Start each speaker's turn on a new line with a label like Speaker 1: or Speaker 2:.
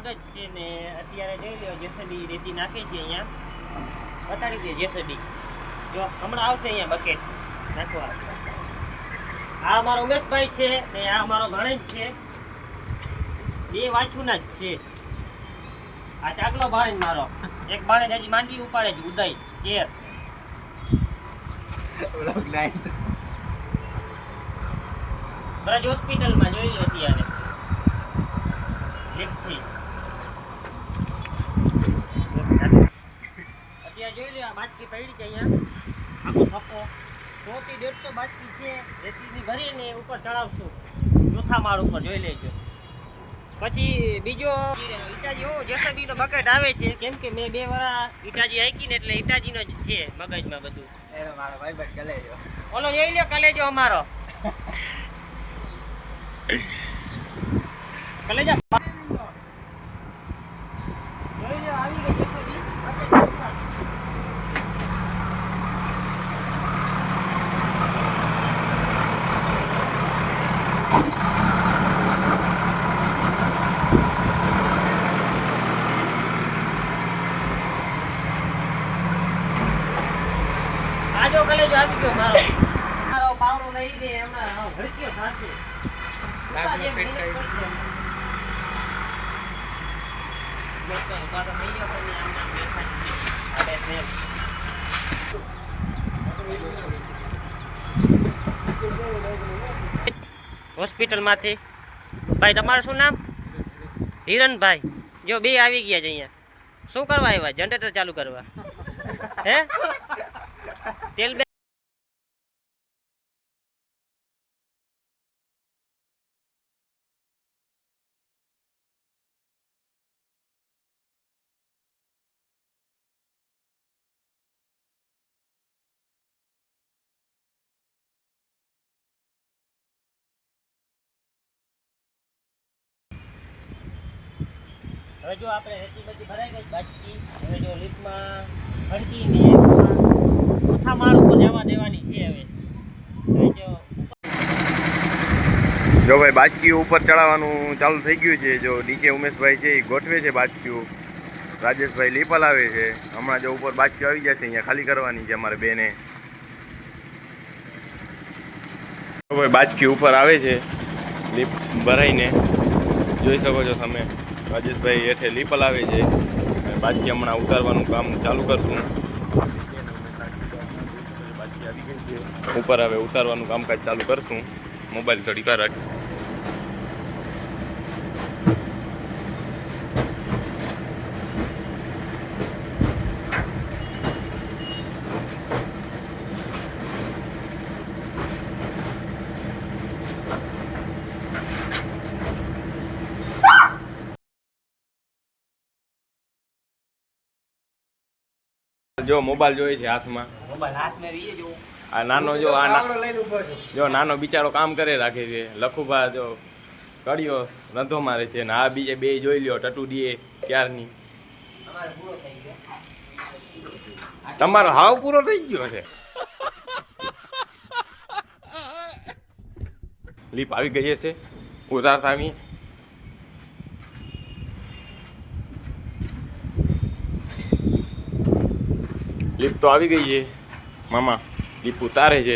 Speaker 1: સ્વાગત છે ને અત્યારે જોઈ લો જેસડી રેતી નાખે છે અહીંયા બતાડી દે જેસડી જો હમણાં આવશે અહીંયા બકેટ નાખવા આ અમારો ઉમેશભાઈ છે ને આ અમારો ગણેશ છે બે વાંચુના જ છે આ ચાકલો ભાણે મારો એક ભાણે હજી માંડવી ઉપાડે છે ઉદય કેર બ્રજ હોસ્પિટલમાં જોઈ લો અત્યારે લેફ્ટથી અત્યારે જોઈ લો આ બાચકી પડી છે અહીંયા આખો થપ્પો 100 થી 150 બાચકી છે રેતીની ભરીને ઉપર ચડાવશું ચોથા માળ ઉપર જોઈ લેજો પછી બીજો ઈટાજી જેસબી નો બકેટ આવે છે કેમ કે મેં 2 વાર ઈટાજી હાકી ને એટલે ઈટાજી નો જ છે મગજમાં બધું
Speaker 2: એનો મારો ભાઈ બટ કલેજો
Speaker 1: ઓલો જોઈ લ્યો કલેજો અમારો કલેજા જોઈ લ્યો આવી ગઈ જેસબી આજો કલેજો આવી ગયો મારો પાવરો લઈ દે હમણાં ભડક્યો થાશે
Speaker 2: લાગનો પેટ કરી
Speaker 1: હોસ્પિટલ માંથી ભાઈ તમારું શું નામ હિરણભાઈ જો બે આવી ગયા છે અહીંયા શું કરવા આવ્યા જનરેટર ચાલુ કરવા હે તેલ હવે જો આપણે રેતી બધી ભરાઈ ગઈ બાચકી હવે જો લિફ્ટમાં ખડકીને ચોથા માળ ઉપર જવા દેવાની છે હવે
Speaker 3: જો ભાઈ બાચકીઓ ઉપર ચડાવવાનું ચાલુ થઈ ગયું છે જો નીચે ઉમેશભાઈ છે એ ગોઠવે છે બાચકીઓ રાજેશભાઈ લીપલ આવે છે હમણાં જો ઉપર બાચકીઓ આવી જશે અહીંયા ખાલી કરવાની છે અમારે બેને ભાઈ બાચકી ઉપર આવે છે લીપ ભરાઈને જોઈ શકો છો તમે રાજેશભાઈ હેઠે લીપલ આવે છે બાચકી હમણાં ઉતારવાનું કામ ચાલુ કરશું બાચકી આવી ગઈ છે ઉપર હવે ઉતારવાનું કામકાજ ચાલુ કરશું મોબાઈલ થોડી વાર રાખ જો મોબાઈલ જોઈએ છે હાથમાં
Speaker 1: મોબાઈલ હાથમાં રહીએ જો
Speaker 3: આ નાનો જો જો નાનો બિચારો કામ કરે રાખે છે લખુભા જો કડિયો રંધો મારે છે ને આ બીજે બે જોઈ લ્યો ટટુ દીએ ક્યારની
Speaker 1: અમારે પૂરો થઈ ગયો
Speaker 3: તમારો હાવ પૂરો થઈ ગયો છે લીપ આવી ગઈ છે ઉતારતા આવી લીપ તો આવી ગઈ છે મામા લીપ ઉતારે છે